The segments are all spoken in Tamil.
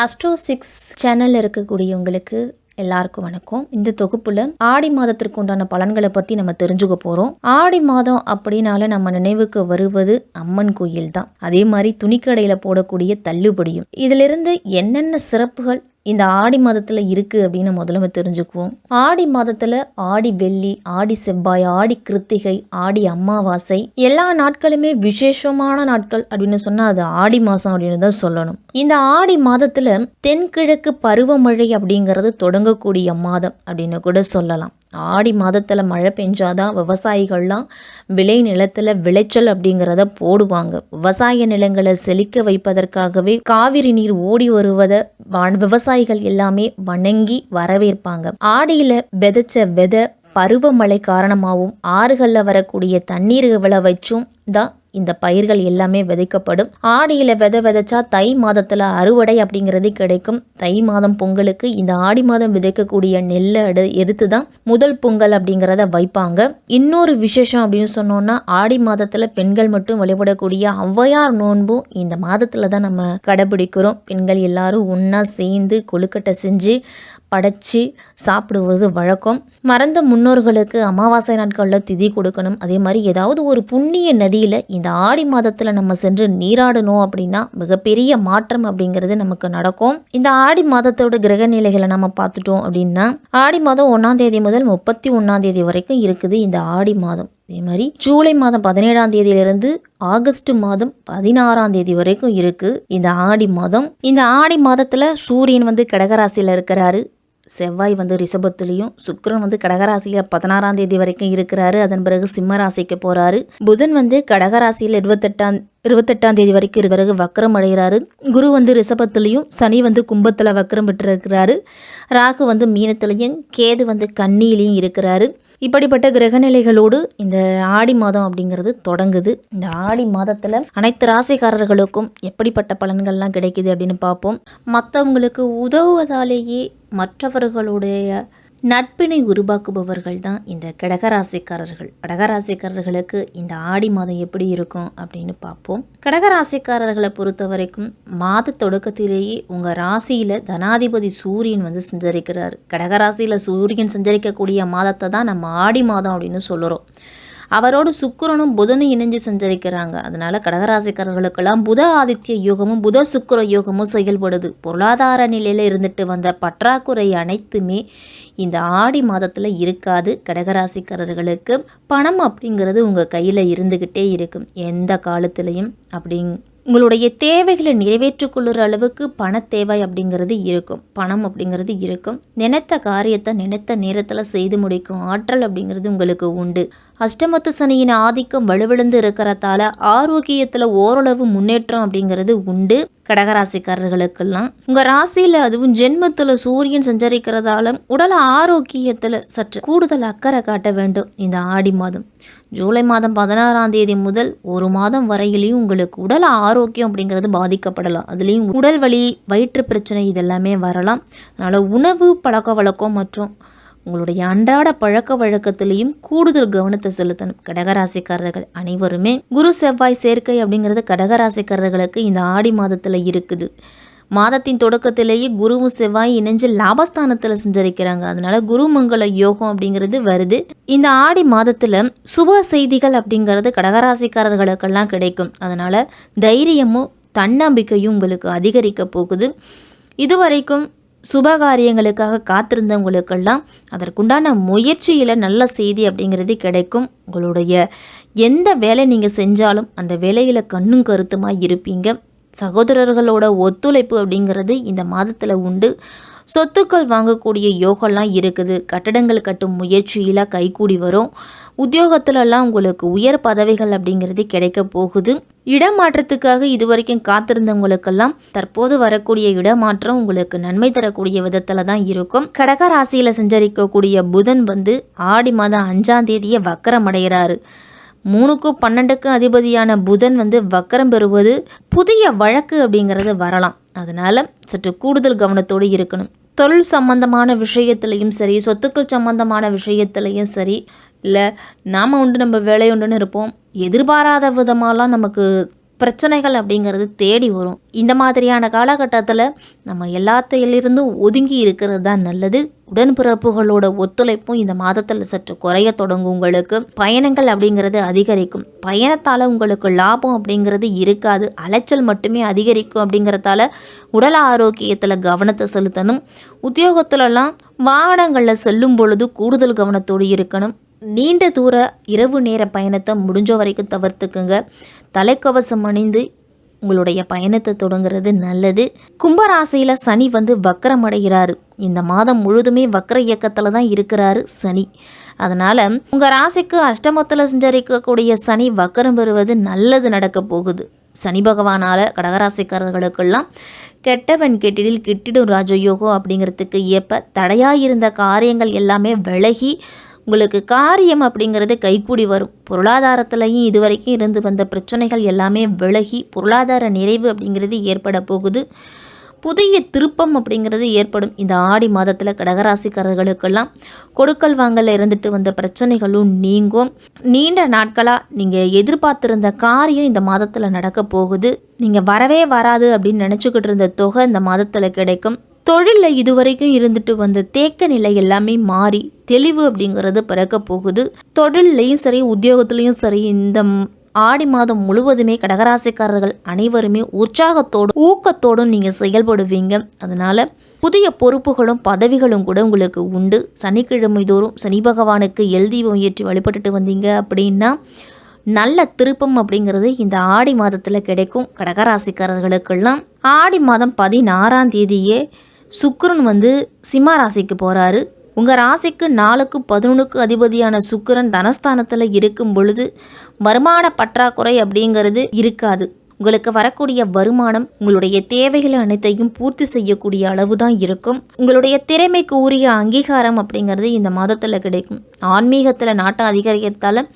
அஸ்ட்ரோ 6 சேனலில் இருக்கக்கூடியவங்களுக்கு எல்லாருக்கும் வணக்கம். இந்த தொகுப்புல ஆடி மாதத்திற்கு உண்டான பலன்களை பற்றி நம்ம தெரிஞ்சுக்க போகிறோம். ஆடி மாதம் அப்படின்னால நம்ம நினைவுக்கு வருவது அம்மன் கோயில் தான். அதே மாதிரி துணிக்கடையில் போடக்கூடிய தள்ளுபடியும். இதிலிருந்து என்னென்ன சிறப்புகள் இந்த ஆடி மாதத்தில் இருக்குது அப்படின்னு முதல்ல நம்ம தெரிஞ்சுக்குவோம். ஆடி மாதத்தில் ஆடி வெள்ளி, ஆடி செவ்வாய், ஆடி கிருத்திகை, ஆடி அமாவாசை எல்லா நாட்களுமே விசேஷமான நாட்கள் அப்படின்னு சொன்னால் அது ஆடி மாதம் அப்படின்னு தான் சொல்லணும். இந்த ஆடி மாதத்தில் தென்கிழக்கு பருவமழை அப்படிங்கிறது தொடங்கக்கூடிய மாதம் அப்படின்னு கூட சொல்லலாம். ஆடி மாதத்தில் மழை பெஞ்சாதான் விவசாயிகள்லாம் விளை நிலத்தில் விளைச்சல் அப்படிங்கிறத போடுவாங்க. விவசாய நிலங்களை செழிக்க வைப்பதற்காகவே காவிரி நீர் ஓடி வருவதை விவசாயிகள் எல்லாமே வணங்கி வரவேற்பாங்க. ஆடியில் விதைச்ச விதை பருவமழை காரணமாகவும் ஆறுகளில் வரக்கூடிய தண்ணீர்களை வச்சும் தான் இந்த பயிர்கள் எல்லாமே விதைக்கப்படும். ஆடியில் விதைச்சா தை மாதத்தில் அறுவடை அப்படிங்கிறது கிடைக்கும். தை மாதம் பொங்கலுக்கு இந்த ஆடி மாதம் விதைக்கக்கூடிய நெல்லை எடுத்து தான் முதல் பொங்கல் அப்படிங்கிறத வைப்பாங்க. இன்னொரு விசேஷம் அப்படின்னு சொன்னோம்னா ஆடி மாதத்தில் பெண்கள் மட்டும் வழிபடக்கூடிய ஔவையார் நோன்பும் இந்த மாதத்தில் தான் நம்ம கடைபிடிக்கிறோம். பெண்கள் எல்லாரும் ஒன்றா சேர்ந்து கொழுக்கட்டை செஞ்சு படைச்சி சாப்பிடுவது வழக்கம். மறந்த முன்னோர்களுக்கு அமாவாசை நாட்களில் திதி கொடுக்கணும். அதே மாதிரி ஏதாவது ஒரு புண்ணிய நதியில் இந்த ஆடி மாதத்தில் நம்ம சென்று நீராடணும் அப்படின்னா மிகப்பெரிய மாற்றம் அப்படிங்கிறது நமக்கு நடக்கும். இந்த ஆடி மாதத்தோட கிரக நிலைகளை நம்ம பார்த்துட்டோம் அப்படின்னா ஆடி மாதம் 1ஆம் தேதி முதல் 31ஆம் தேதி வரைக்கும் இருக்குது இந்த ஆடி மாதம். அதே மாதிரி ஜூலை மாதம் 17ஆம் தேதியிலிருந்து ஆகஸ்ட் மாதம் 16ஆம் தேதி வரைக்கும் இருக்கு இந்த ஆடி மாதம். இந்த ஆடி மாதத்துல சூரியன் கடகராசியில் இருக்கிறாரு. செவ்வாய் ரிஷபத்திலையும், சுக்கிரன் கடகராசியில் 16ஆம் தேதி வரைக்கும் இருக்கிறாரு. அதன் பிறகு சிம்ம ராசிக்கு போறாரு. புதன் கடகராசியில் 28ஆம் தேதி வரைக்கும் இருக்கிற பிறகு வக்கரம் அடைகிறாரு. குரு ரிஷபத்திலையும், சனி கும்பத்தில் வக்கரம் பெற்றிருக்கிறாரு. ராகு மீனத்திலையும், கேது கன்னியிலையும் இருக்கிறாரு. இப்படிப்பட்ட கிரகநிலைகளோடு இந்த ஆடி மாதம் அப்படிங்கிறது தொடங்குது. இந்த ஆடி மாதத்தில் அனைத்து ராசிக்காரர்களுக்கும் எப்படிப்பட்ட பலன்கள்லாம் கிடைக்குது அப்படின்னு பார்ப்போம். மற்றவங்களுக்கு உதவுவதாலேயே மற்றவர்களுடைய நட்பினை உருவாக்குபவர்கள் தான் இந்த கடகராசிக்காரர்கள். கடகராசிக்காரர்களுக்கு இந்த ஆடி மாதம் எப்படி இருக்கும் அப்படின்னு பார்ப்போம். கடகராசிக்காரர்களை பொறுத்த வரைக்கும் மாத தொடக்கத்திலேயே உங்கள் ராசியில் தனாதிபதி சூரியன் சஞ்சரிக்கிறார். கடகராசியில் சூரியன் சஞ்சரிக்கக்கூடிய மாதத்தை தான் நம்ம ஆடி மாதம் அப்படின்னு சொல்லுறோம். அவரோடு சுக்கிரனும் புதனும் இணைஞ்சு சஞ்சரிக்கிறாங்க. அதனால கடகராசிக்காரர்களுக்கெல்லாம் புத ஆதித்ய யோகமும் புத சுக்கிர யோகமும் செயல்படுது. பொருளாதார நிலையில இருந்துட்டு வந்த பற்றாக்குறை அனைத்துமே இந்த ஆடி மாதத்தில் இருக்காது. கடகராசிக்காரர்களுக்கு பணம் அப்படிங்கிறது உங்கள் கையில் இருந்துக்கிட்டே இருக்கும் எந்த காலத்திலையும். உங்களுடைய தேவைகளை நிறைவேற்றிக்கொள்ளுற அளவுக்கு பண தேவை அப்படிங்கிறது இருக்கும். பணம் அப்படிங்கிறது இருக்கும். நினைத்த காரியத்தை நினைத்த நேரத்தில் செய்து முடிக்கும் ஆற்றல் அப்படிங்கிறது உங்களுக்கு உண்டு. அஷ்டமத்து சனியின் ஆதிக்கம் வலுவிழந்து இருக்கிறதால ஆரோக்கியத்தில் ஓரளவு முன்னேற்றம் அப்படிங்கிறது உண்டு. கடகராசிக்காரர்களுக்கெல்லாம் உங்கள் ராசியில் அதுவும் ஜென்மத்தில் சூரியன் சஞ்சரிக்கிறதால உடல் ஆரோக்கியத்தில் சற்று கூடுதல் அக்கறை காட்ட வேண்டும். இந்த ஆடி மாதம் ஜூலை மாதம் 16ஆம் தேதி முதல் ஒரு மாதம் வரையிலையும் உங்களுக்கு உடல் ஆரோக்கியம் அப்படிங்கிறது பாதிக்கப்படலாம். அதுலேயும் உடல் வலி, வயிற்று பிரச்சனை இதெல்லாமே வரலாம். அதனால் உணவு பழக்க வழக்கம் மற்றும் உங்களுடைய அன்றாட பழக்க வழக்கத்திலையும் கூடுதல் கவனத்தை செலுத்தணும். கடகராசிக்காரர்கள் அனைவருமே குரு செவ்வாய் சேர்க்கை அப்படிங்கிறது கடகராசிக்காரர்களுக்கு இந்த ஆடி மாதத்தில் இருக்குது. மாதத்தின் தொடக்கத்திலேயே குருவும் செவ்வாய் இணைஞ்சு லாபஸ்தானத்தில் சஞ்சரிக்கிறாங்க. அதனால குருமங்கல யோகம் அப்படிங்கிறது வருது. இந்த ஆடி மாதத்தில் சுப செய்திகள் அப்படிங்கிறது கடகராசிக்காரர்களுக்கெல்லாம் கிடைக்கும். அதனால தைரியமும் தன்னம்பிக்கையும் உங்களுக்கு அதிகரிக்க போகுது. இதுவரைக்கும் சுபகாரியங்களுக்காக காத்திருந்தவங்களுக்கெல்லாம் அதற்குண்டான முயற்சியில் நல்ல செய்தி அப்படிங்கிறது கிடைக்கும். உங்களுடைய எந்த வேலை நீங்கள் செஞ்சாலும் அந்த வேலையில் கண்ணும் கருத்துமாக இருப்பீங்க. சகோதரர்களோட ஒத்துழைப்பு அப்படிங்கிறது இந்த மாதத்தில் உண்டு. சொத்துக்கள் வாங்கக்கூடிய யோகம்லாம் இருக்குது. கட்டடங்கள் கட்டும் முயற்சியில் கைகூடி வரும். உத்தியோகத்திலலாம் உங்களுக்கு உயர் பதவிகள் அப்படிங்கிறது கிடைக்க போகுது. இடமாற்றத்துக்காக இதுவரைக்கும் காத்திருந்தவங்களுக்கெல்லாம் தற்போது வரக்கூடிய இடமாற்றம் உங்களுக்கு நன்மை தரக்கூடிய விதத்தில் தான் இருக்கும். கடக ராசியில் சஞ்சரிக்கக்கூடிய புதன் ஆடி மாதம் 5ஆம் தேதியை வக்கரம் அடைகிறாரு. 3க்கும் 12க்கும் அதிபதியான புதன் வக்கரம் பெறுவது புதிய வழக்கு அப்படிங்கிறது வரலாம். அதனால சற்று கூடுதல் கவனத்தோடு இருக்கணும். தொழில் சம்பந்தமான விஷயத்திலையும் சரி, சொத்துக்கள் சம்பந்தமான விஷயத்திலையும் சரி, இல்லை நாம் உண்டு நம்ம வேலை உண்டுன்னு இருப்போம். எதிர்பாராத விதமாலாம் நமக்கு பிரச்சனைகள் அப்படிங்கிறது தேடி வரும். இந்த மாதிரியான காலகட்டத்தில் நம்ம எல்லாத்திலிருந்தும் ஒதுங்கி இருக்கிறது தான் நல்லது. உடன்பிறப்புகளோட ஒத்துழைப்பும் இந்த மாதத்தில் சற்று குறைய தொடங்கும். உங்களுக்கு பயணங்கள் அப்படிங்கிறது அதிகரிக்கும். பயணத்தால் உங்களுக்கு லாபம் அப்படிங்கிறது இருக்காது, அலைச்சல் மட்டுமே அதிகரிக்கும். அப்படிங்கிறதால உடல் ஆரோக்கியத்தில் கவனத்தை செலுத்தணும். உத்தியோகத்திலலாம் வாகனங்களில் செல்லும் பொழுது கூடுதல் கவனத்தோடு இருக்கணும். நீண்ட தூர இரவு நேர பயணத்தை முடிஞ்ச வரைக்கும் தவிர்த்துக்குங்க. தலைக்கவசம் அணிந்து உங்களுடைய பயணத்தை தொடங்குறது நல்லது. கும்பராசியில் சனி வக்கரம் அடைகிறாரு. இந்த மாதம் முழுதுமே வக்கர இயக்கத்தில் தான் இருக்கிறாரு சனி. அதனால் உங்கள் ராசிக்கு அஷ்டமத்தில் சஞ்சரிக்கக்கூடிய சனி வக்கரம் பெறுவது நல்லது நடக்க போகுது. சனி பகவானால் கடகராசிக்காரர்களுக்கெல்லாம் கெட்டவன் கெட்டிடில் கிட்டிடும் ராஜயோகம் அப்படிங்கிறதுக்கு ஏற்ப தடையாயிருந்த காரியங்கள் எல்லாமே விலகி உங்களுக்கு காரியம் அப்படிங்கிறது கைக்கூடி வரும். பொருளாதாரத்துலையும் இதுவரைக்கும் இருந்து வந்த பிரச்சனைகள் எல்லாமே விலகி பொருளாதார நிறைவு அப்படிங்கிறது ஏற்பட போகுது. புதிய திருப்பம் அப்படிங்கிறது ஏற்படும். இந்த ஆடி மாதத்தில் கடகராசிக்காரர்களுக்கெல்லாம் கொடுக்கல் வாங்கல இருந்துட்டு வந்த பிரச்சனைகளும் நீங்கும். நீண்ட நாட்களாக நீங்கள் எதிர்பார்த்திருந்த காரியம் இந்த மாதத்தில் நடக்க போகுது. நீங்கள் வரவே வராது அப்படின்னு நினச்சிக்கிட்டு இருந்த தொகை இந்த மாதத்தில் கிடைக்கும். தொழிலில் இதுவரைக்கும் இருந்துட்டு வந்த தேக்க நிலை எல்லாமே மாறி தெளிவு அப்படிங்கிறது பிறக்க போகுது. தொழிலையும் சரி உத்தியோகத்துலேயும் சரி இந்த ஆடி மாதம் முழுவதுமே கடகராசிக்காரர்கள் அனைவருமே உற்சாகத்தோடும் ஊக்கத்தோடும் நீங்கள் செயல்படுவீங்க. அதனால் புதிய பொறுப்புகளும் பதவிகளும் கூட உங்களுக்கு உண்டு. சனிக்கிழமை தோறும் சனி பகவானுக்கு எல் தீபம் ஏற்றி வழிபட்டுட்டு வந்தீங்க அப்படின்னா நல்ல திருப்பம் அப்படிங்கிறது இந்த ஆடி மாதத்தில் கிடைக்கும். கடகராசிக்காரர்களுக்கெல்லாம் ஆடி மாதம் 16ஆம் தேதியே சுக்கிரன் சிம்ம ராசிக்கு போகிறாரு. உங்கள் ராசிக்கு 4க்கு 11க்கு அதிபதியான சுக்கிரன் தனஸ்தானத்தில் இருக்கும் பொழுது வருமான பற்றாக்குறை அப்படிங்கிறது இருக்காது. உங்களுக்கு வரக்கூடிய வருமானம் உங்களுடைய தேவைகள் அனைத்தையும் பூர்த்தி செய்யக்கூடிய அளவு தான் இருக்கும். உங்களுடைய திறமைக்கு உரிய அங்கீகாரம் அப்படிங்கிறது இந்த மாதத்தில் கிடைக்கும். ஆன்மீகத்தில் நாட்டம் அதிகரிக்கிறதால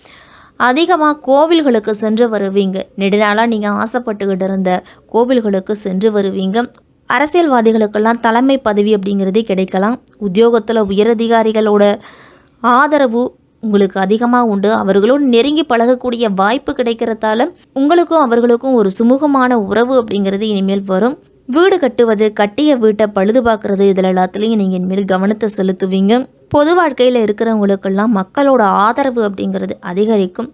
அதிகமாக கோவில்களுக்கு சென்று வருவீங்க. நெடுநாளாக நீங்கள் ஆசைப்பட்டுக்கிட்டு இருந்த கோவில்களுக்கு சென்று வருவீங்க. அரசியல்வாதிகளுக்கெல்லாம் தலைமை பதவி அப்படிங்கிறதே கிடைக்கலாம். உத்தியோகத்தில் உயரதிகாரிகளோட ஆதரவு உங்களுக்கு அதிகமாக உண்டு. அவர்களோடு நெருங்கி பழகக்கூடிய வாய்ப்பு கிடைக்கிறதால உங்களுக்கும் அவர்களுக்கும் ஒரு சுமூகமான உறவு அப்படிங்கிறது இனிமேல் வரும். வீடு கட்டுவது, கட்டிய வீட்டை பழுது பார்க்குறது, இதில் எல்லாத்துலேயும் நீங்கள் இனிமேல் கவனத்தை செலுத்துவீங்க. பொது வாழ்க்கையில் இருக்கிறவங்களுக்கெல்லாம் மக்களோட ஆதரவு அப்படிங்கிறது அதிகரிக்கும்.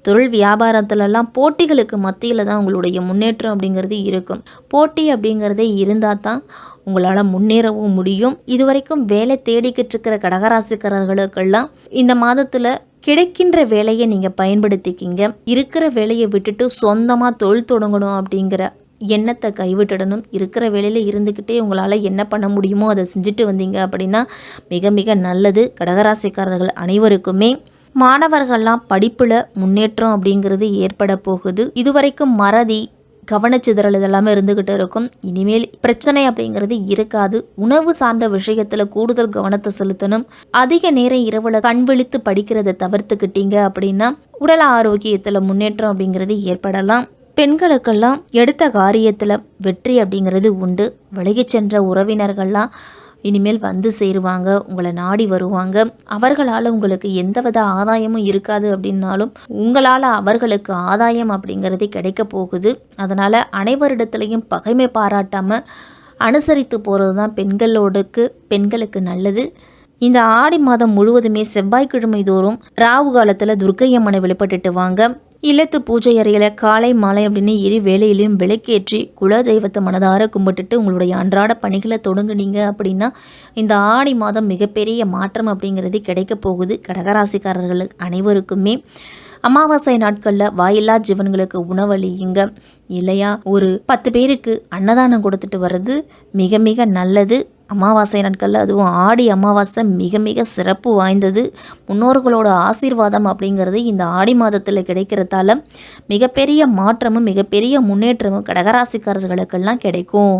தொழில் வியாபாரத்துலலாம் போட்டிகளுக்கு மத்தியில் தான் உங்களுடைய முன்னேற்றம் அப்படிங்கிறது இருக்கும். போட்டி அப்படிங்கிறதே இருந்தால் தான் உங்களால் முன்னேறவும் முடியும். இதுவரைக்கும் வேலை தேடிக்கிட்டு இருக்கிற கடகராசிக்காரர்களுக்கெல்லாம் இந்த மாதத்தில் கிடைக்கின்ற வேலையை நீங்கள் பயன்படுத்திக்கிங்க. இருக்கிற வேலையை விட்டுட்டு சொந்தமாக தொழில் தொடங்கணும் அப்படிங்கிற எண்ணத்தை கைவிட்டுடணும். இருக்கிற வேலையில் இருந்துக்கிட்டே உங்களால் என்ன பண்ண முடியுமோ அதை செஞ்சுட்டு வந்தீங்க அப்படின்னா மிக மிக நல்லது. கடகராசிக்காரர்கள் அனைவருக்குமே மாணவர்கள்லாம் படிப்பில் முன்னேற்றம் அப்படிங்கிறது ஏற்பட போகுது. இதுவரைக்கும் மறதி, கவனச்சிதறல் இதெல்லாமே இருந்துக்கிட்டு இருக்கும். இனிமேல் பிரச்சனை அப்படிங்கிறது இருக்காது. உணவு சார்ந்த விஷயத்தில் கூடுதல் கவனத்தை செலுத்தணும். அதிக நேரம் இரவில் கண் விழித்து படிக்கிறத தவிர்த்துக்கிட்டீங்க அப்படின்னா உடல் ஆரோக்கியத்தில் முன்னேற்றம் அப்படிங்கிறது ஏற்படலாம். பெண்களுக்கெல்லாம் எடுத்த காரியத்தில் வெற்றி அப்படிங்கிறது உண்டு. விலகி சென்ற உறவினர்கள்லாம் இனிமேல் சேருவாங்க, உங்களை நாடி வருவாங்க. அவர்களால் உங்களுக்கு எந்தவித ஆதாயமும் இருக்காது அப்படின்னாலும் உங்களால் அவர்களுக்கு ஆதாயம் அப்படிங்கிறது கிடைக்க போகுது. அதனால் அனைவரிடத்துலையும் பகைமை பாராட்டாமல் அனுசரித்து போகிறது தான் பெண்களுக்கு நல்லது. இந்த ஆடி மாதம் முழுவதுமே செவ்வாய்க்கிழமை தோறும் ராகு காலத்தில் துர்க்கை அம்மனை வழிபட்டுட்டு வாங்க. இல்லத்து பூஜை அறையில் காலை மாலை அப்படின்னு இரு வேலையிலையும் விளக்கேற்றி குல தெய்வத்தை மனதார கும்பிட்டுட்டு உங்களுடைய அன்றாட பணிகளை தொடங்குனீங்க அப்படின்னா இந்த ஆடி மாதம் மிகப்பெரிய மாற்றம் அப்படிங்கிறது கிடைக்க போகுது. கடகராசிக்காரர்கள் அனைவருக்குமே அமாவாசை நாட்களில் வாயில்லா ஜீவன்களுக்கு உணவளியுங்க, இல்லையா ஒரு 10 பேருக்கு அன்னதானம் கொடுத்துட்டு வர்றது மிக மிக நல்லது. அமாவாசை நாட்களில் அதுவும் ஆடி அமாவாசை மிக மிக சிறப்பு வாய்ந்தது. முன்னோர்களோட ஆசீர்வாதம் அப்படிங்கிறது இந்த ஆடி மாதத்தில் கிடைக்கிறதால மிகப்பெரிய மாற்றமும் மிகப்பெரிய முன்னேற்றமும் கடகராசிக்காரர்களுக்கெல்லாம் கிடைக்கும்.